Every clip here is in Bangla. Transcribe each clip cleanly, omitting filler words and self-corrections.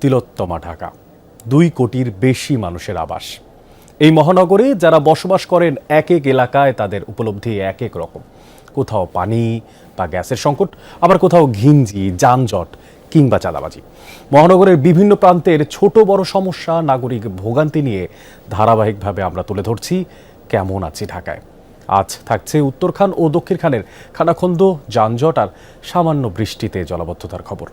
তিলোত্তমা ঢাকা 2 কোটির বেশি মানুষের আবাস। এই মহানগরে যারা বসবাস করেন এক এক এলাকায় তাদের উপলব্ধি এক এক রকম। কোথাও পানি বা গ্যাসের সংকট, আবার কোথাও ঘিঞ্জি, যানজট কিংবা চাঁদাবাজি। মহানগরের বিভিন্ন প্রান্তের ছোট বড় সমস্যা, নাগরিক ভোগান্তি নিয়ে ধারাবাহিকভাবে আমরা তুলে ধরছি কেমন আছি ঢাকায়। আজ থাকছে উত্তরখান ও দক্ষিণখানের খানাখন্দ, যানজট আর সামান্য বৃষ্টিতে জলাবদ্ধতার খবর।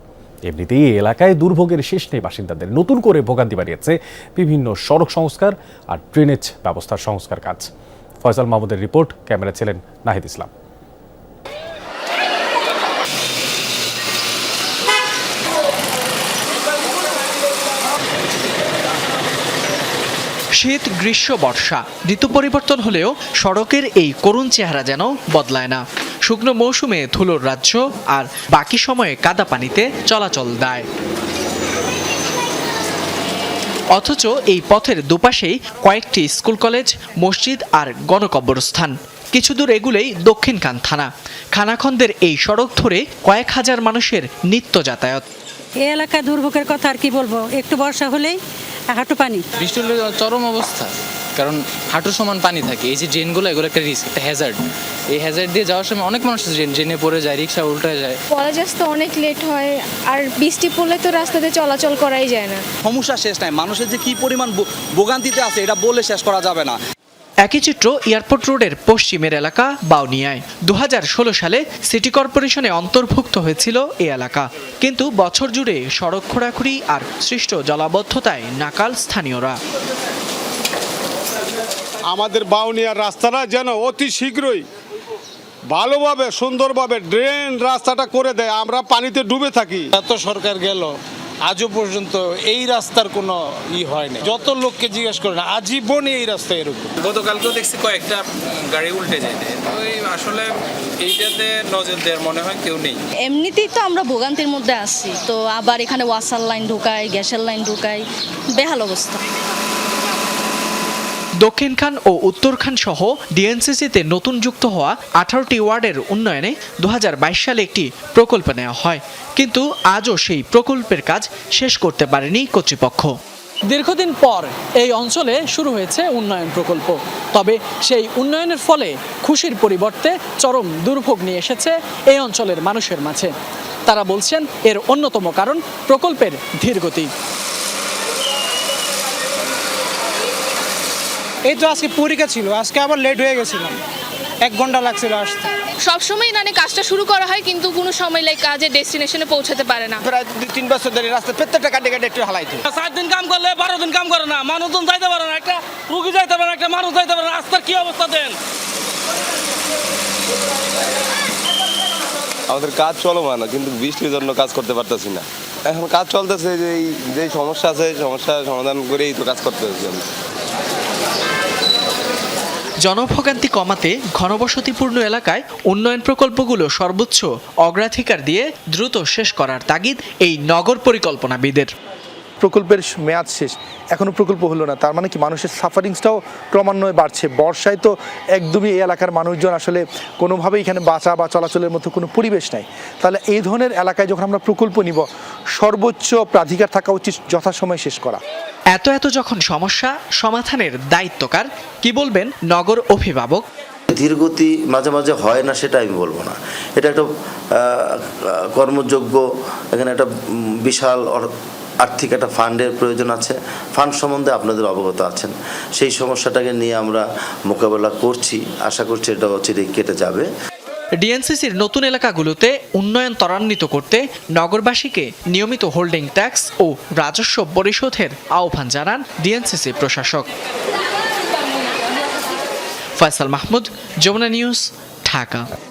এমনিতেই এই এলাকায় দুর্ভোগের শেষ নেই বাসিন্দাদের। নতুন করে ভোগান্তি বাড়িয়েছে বিভিন্ন সড়ক সংস্কার আর ড্রেনেজ ব্যবস্থার সংস্কার কাজ। ফয়সাল মাহমুদের রিপোর্ট, ক্যামেরা ছিলেন নাহিদ ইসলাম। শীত, গ্রীষ্ম, বর্ষা ঋতু পরিবর্তন হলেও সড়কের এই করুণ চেহারা যেন বদলায় না। শুকনো মৌসুমে ধুলোর রাজ্য, আর বাকি সময়ে কাদা পানিতে চলাচল দায়। অথচ এই পথের দুপাশেই কয়েকটি স্কুল, কলেজ, মসজিদ আর গণকবরস্থান। কিছু দূর এগুলেই দক্ষিণখান থানা। খানাখন্দের এই সড়ক ধরে কয়েক হাজার মানুষের নিত্য যাতায়াত। এই এলাকায় দুর্ভোগের কথা আর কি বলবো, একটু বর্ষা হলেই হাঁটু পানি। বৃষ্টি হলে চরম অবস্থা, কারণ হাঁটু সমান পানি থাকে। এই যে ড্রেনগুলো, এগুলো একটা রিস্ক, একটা হ্যাজার্ড। এই হ্যাজার্ড দিয়ে যাওয়ার সময় অনেক মানুষ ড্রেনে পড়ে যায়, রিক্সা উল্টে যায়। কলেজ আসতে অনেক লেট হয়, আর বৃষ্টি পড়লে তো রাস্তাতে চলাচল করাই যায় না। সমস্যা শেষ নাই, মানুষের যে কি পরিমাণ ভোগান্তিতে আছে এটা বলে শেষ করা যাবে না। একই চিত্র এয়ারপোর্ট রোডের পশ্চিমের এলাকা বাউনিয়ায়। 2016 সালে সিটি কর্পোরেশনে অন্তর্ভুক্ত হয়েছিল এই এলাকা, কিন্তু বছর জুড়ে সড়ক খোঁড়াখুড়ি আর সৃষ্ট জলাবদ্ধতায় নাকাল স্থানীয়রা। আমাদের বাউনিয়ার রাস্তাটা যেন অতি শীঘ্রই ভালোভাবে সুন্দরভাবে ড্রেন রাস্তাটা করে দেয়, আমরা পানিতে ডুবে থাকি। এত সরকার গেল, আজও পর্যন্ত এই রাস্তার কোনো হয়নি। যত লোককে জিজ্ঞেস করে না, আজীবনই এই রাস্তা এরকম। গতকালকেও দেখছি কয়েকটা গাড়ি উল্টে যেতে। ওই আসলে এইটাতে নজর দেওয়ার মনে হয় কেউ নেই। এমনিতেই তো আমরা ভোগান্তির মধ্যে আছি, তো আবার এখানে ওয়াসার লাইন ঢুকায়, গ্যাসের লাইন ঢুকায়, বেহাল অবস্থা। দক্ষিণখান ও উত্তরখান সহ ডিএনসিসিতে নতুন যুক্ত হওয়া 18টি ওয়ার্ডের উন্নয়নে 2022 সালে একটি প্রকল্প নেওয়া হয়, কিন্তু আজও সেই প্রকল্পের কাজ শেষ করতে পারেনি কর্তৃপক্ষ। দীর্ঘদিন পর এই অঞ্চলে শুরু হয়েছে উন্নয়ন প্রকল্প, তবে সেই উন্নয়নের ফলে খুশির পরিবর্তে চরম দুর্ভোগ নিয়ে এসেছে এই অঞ্চলের মানুষের মাঝে। তারা বলছেন এর অন্যতম কারণ প্রকল্পের ধীরগতি। এই তো আজকে পরীক্ষা ছিল, আজকে আবার লেট হয়ে গেছিলাম, 1 ঘন্টা লাগছিল আসতে। সবসময় কাজটা শুরু করা হয়, কিন্তু কোনো সময় কাজের ডেস্টিনেশনে পৌঁছাতে পারে না। প্রায় 2-3 বছর ধরে রাস্তা প্রত্যেকটা কাটে একটু হালাইতো। 7 দিন কাম করলে 12 দিন কাম করে না, মানুষজন যাইতে পারে না, একটা রুগী যাইতে পারে না, একটা মানুষ যাইতে পারে না। রাস্তার কি অবস্থা দেন? আমাদের কাজ চলমান, কিন্তু বৃষ্টির জন্য কাজ করতে পারতেছি না। এখন কাজ চলতেছে, যে সমস্যা আছে সমস্যার সমাধান করেই তো কাজ করতে হচ্ছে। জনভোগান্তি কমাতে ঘনবসতিপূর্ণ এলাকায় উন্নয়ন প্রকল্পগুলো সর্বোচ্চ অগ্রাধিকার দিয়ে দ্রুত শেষ করার তাগিদ এই নগর পরিকল্পনাবিদের। প্রকল্পের মেয়াদ শেষ, এখনো প্রকল্প হলো না, তার মানে কি মানুষের সাফারিংসটাও ক্রমান্বয়ে বাড়ছে। বর্ষায় তো একদমই এই এলাকার মানুষজন আসলে কোনোভাবেই এখানে বাঁচা বা চলাচলের মতো কোনো পরিবেশ নাই। তাহলে এই ধরনের এলাকায় যখন আমরা প্রকল্প নিব, সর্বোচ্চ প্রাধিকার থাকা উচিত যথাসময়ে শেষ করা। এত যখন সমস্যা, সমাধানের দায়িত্ব কার? কি বলবেন নগর অভিভাবক? ধীরগতি মাঝে মাঝে হয় না সেটা আমি বলবো না, এটা একটা কর্মযোগ্য, এখানে একটা বিশাল আর্থিক একটা ফান্ডের প্রয়োজন আছে। ফান্ড সম্বন্ধে আপনাদের অবগত আছেন, সেই সমস্যাটাকে নিয়ে আমরা মোকাবেলা করছি, আশা করছি এটা কেটে যাবে। ডিএনসিসির নতুন এলাকাগুলোতে উন্নয়ন ত্বরান্বিত করতে নগরবাসীকে নিয়মিত হোল্ডিং ট্যাক্স ও রাজস্ব পরিশোধের আহ্বান জানান ডিএনসিসি প্রশাসক। ফয়সাল মাহমুদ, যমুনা নিউজ, ঢাকা।